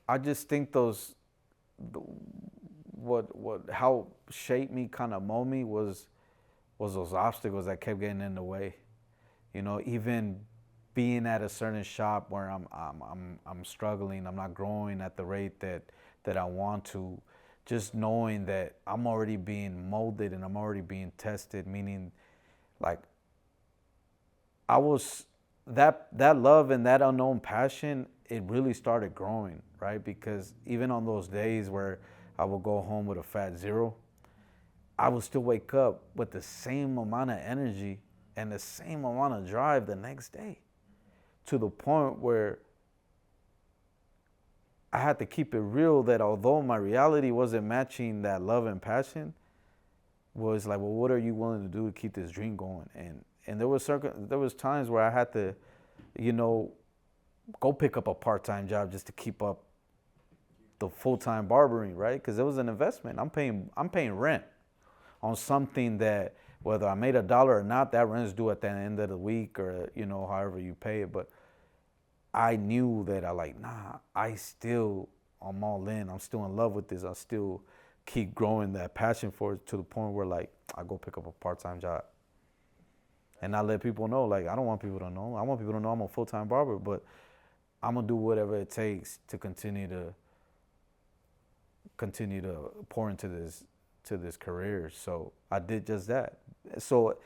I just think how shaped me, kind of mold me was those obstacles that kept getting in the way. You know, even being at a certain shop where I'm struggling, I'm not growing at the rate that I want to. Just knowing that I'm already being molded and I'm already being tested, meaning like I was that love and that unknown passion, it really started growing, right? Because even on those days where I would go home with a fat zero, I would still wake up with the same amount of energy and the same amount of drive the next day, to the point where I had to keep it real that although my reality wasn't matching that love and passion, was like, well, what are you willing to do to keep this dream going? And there was times where I had to, you know, go pick up a part-time job just to keep up the full-time barbering, right? Because it was an investment. I'm paying rent on something that, whether I made $1 or not, that rent's due at the end of the week, or you know, however you pay it. But I knew that I'm all in. I'm still in love with this. I still keep growing that passion for it, to the point where like I go pick up a part-time job. And I let people know, like, I don't want people to know. I want people to know I'm a full-time barber, but I'm gonna do whatever it takes to continue to pour into this career. So I did just that. So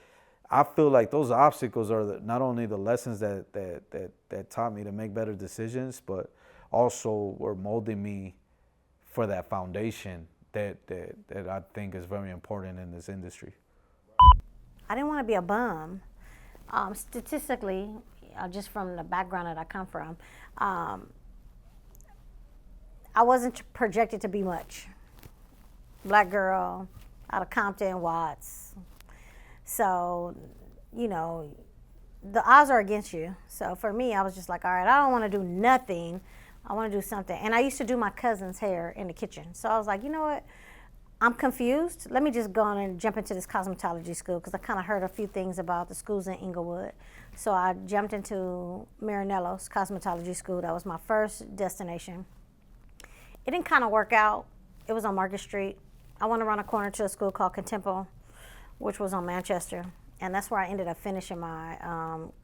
I feel like those obstacles are not only the lessons that taught me to make better decisions, but also were molding me for that foundation that I think is very important in this industry. I didn't want to be a bum. Statistically, just from the background that I come from, I wasn't projected to be much. Black girl, out of Compton, Watts. So, you know, the odds are against you. So for me, I was just like, all right, I don't want to do nothing. I want to do something. And I used to do my cousin's hair in the kitchen. So I was like, you know what? I'm confused. Let me just go on and jump into this cosmetology school, because I kind of heard a few things about the schools in Inglewood. So I jumped into Marinello's cosmetology school. That was my first destination. It didn't kind of work out. It was on Market Street. I went around a corner to a school called Contempo, which was on Manchester. And that's where I ended up finishing my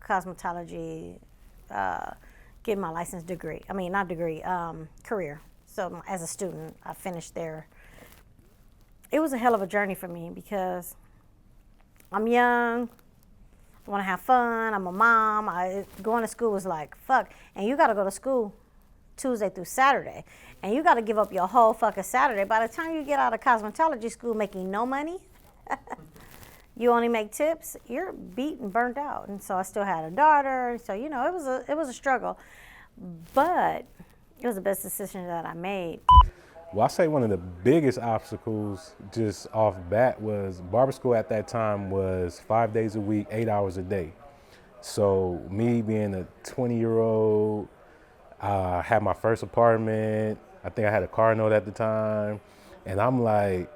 cosmetology, getting my license degree. I mean, not degree, career. So as a student, I finished there. It was a hell of a journey for me, because I'm young, I want to have fun, I'm a mom. Going to school was like, fuck. And you got to go to school Tuesday through Saturday. And you got to give up your whole fucking Saturday. By the time you get out of cosmetology school making no money, you only make tips, you're beat and burnt out. And so I still had a daughter. So, you know, it was a struggle. But it was the best decision that I made. Well, I say one of the biggest obstacles just off bat was barber school at that time was 5 days a week, 8 hours a day. So me being a 20-year-old, had my first apartment. I think I had a car note at the time. And I'm like,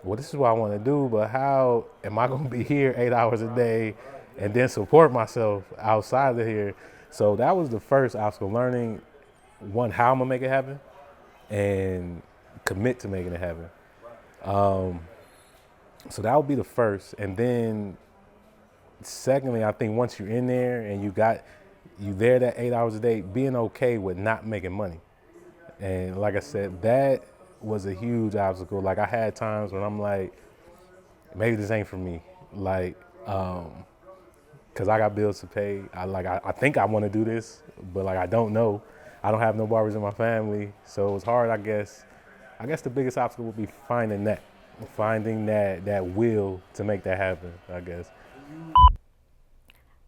well, this is what I want to do, but how am I going to be here 8 hours a day and then support myself outside of here? So that was the first obstacle, learning, one, how I'm going to make it happen, and commit to making it happen. So that would be the first. And then secondly, I think once you're in there and you there that 8 hours a day, being okay with not making money. And like I said, that was a huge obstacle. Like I had times when I'm like, maybe this ain't for me. Like, cause I got bills to pay. I think I want to do this, but like I don't know. I don't have no barbers in my family, so it's hard. I guess the biggest obstacle would be finding that will to make that happen, I guess.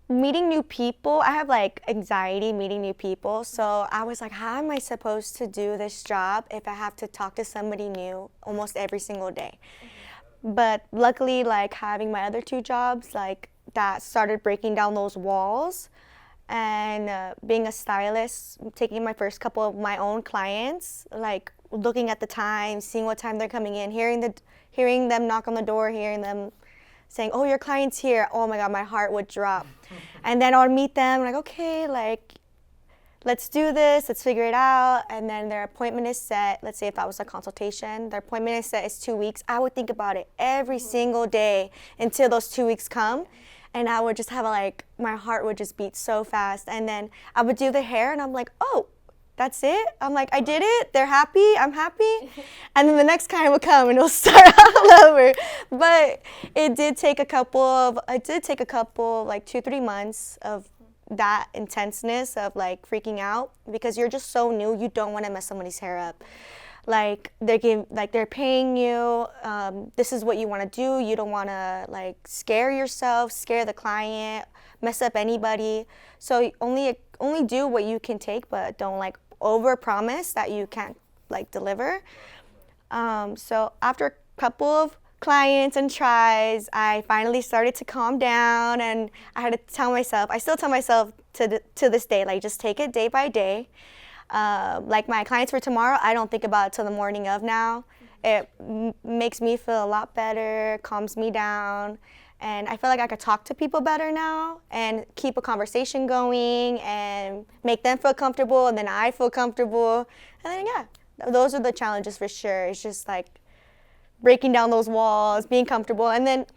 Meeting new people, I have like anxiety meeting new people. So I was like, how am I supposed to do this job if I have to talk to somebody new almost every single day? But luckily, like having my other two jobs, like that started breaking down those walls. And being a stylist, taking my first couple of my own clients, like looking at the time, seeing what time they're coming in, hearing them knock on the door, hearing them saying, oh, your client's here. Oh my God, my heart would drop. And then I would meet them, like, okay, like, let's do this, let's figure it out. And then their appointment is set. Let's say if that was a consultation, their appointment is set is 2 weeks. I would think about it every single day until those 2 weeks come. And I would just have my heart would just beat so fast. And then I would do the hair and I'm like, oh, that's it? I'm like, I did it. They're happy. I'm happy. And then the next client would come and it'll start all over. But it did take a couple, like 2-3 months of that intenseness of like freaking out, because you're just so new. You don't want to mess somebody's hair up. Like they're paying you. This is what you want to do. You don't want to like scare yourself, scare the client, mess up anybody. So only do what you can take, but don't like over promise that you can't like deliver. So after a couple of clients and tries, I finally started to calm down, and I had to tell myself, I still tell myself to this day, like just take it day by day. Like my clients for tomorrow, I don't think about it till the morning of now. It makes me feel a lot better, calms me down, and I feel like I could talk to people better now and keep a conversation going and make them feel comfortable, and then I feel comfortable. And then, yeah, those are the challenges for sure. It's just like breaking down those walls, being comfortable. And then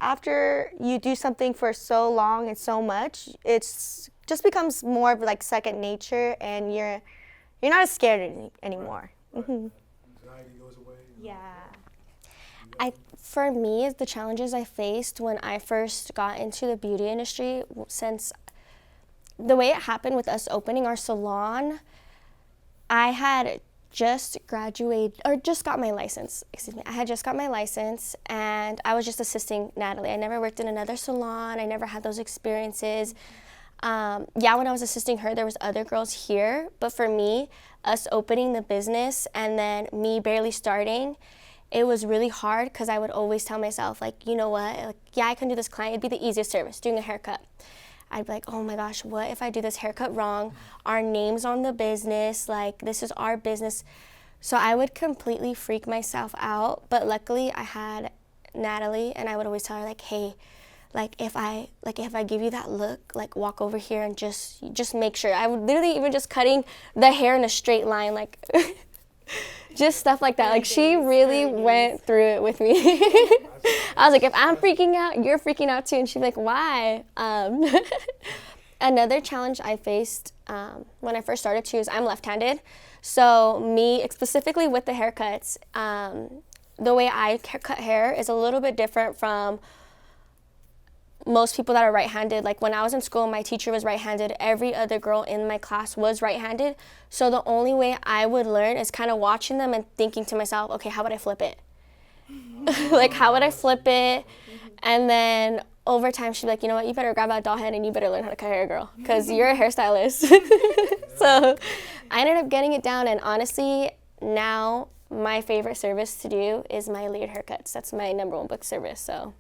after you do something for so long and so much, it's just becomes more of like second nature, and you're not as scared anymore. Right. Mm-hmm. Anxiety goes away. Yeah. For me, the challenges I faced when I first got into the beauty industry, since the way it happened with us opening our salon, I had just graduated, or just got my license, I had just got my license, and I was just assisting Natalie. I never worked in another salon. I never had those experiences. Yeah, when I was assisting her, there was other girls here, but for me, us opening the business and then me barely starting, it was really hard, because I would always tell myself, like, you know what, like, yeah, I can do this client. It'd be the easiest service, doing a haircut. I'd be like, oh my gosh, what if I do this haircut wrong? Our name's on the business, like, this is our business. So I would completely freak myself out, but luckily I had Natalie, and I would always tell her, like, hey, like if I give you that look, like walk over here and just make sure. I would literally even just cutting the hair in a straight line, like just stuff like that. Like she really went through it with me. I was like, if I'm freaking out, you're freaking out too. And she'd be like, why? Another challenge I faced when I first started too is I'm left-handed. So me, specifically with the haircuts, the way I cut hair is a little bit different from most people that are right-handed. Like when I was in school, my teacher was right-handed. Every other girl in my class was right-handed. So the only way I would learn is kind of watching them and thinking to myself, okay, how would I flip it? Like, how would I flip it? And then over time, she'd be like, you know what, you better grab that doll head and you better learn how to cut hair, girl, because you're a hairstylist. So I ended up getting it down, and honestly, now my favorite service to do is my layered haircuts. That's my #1 book service, so.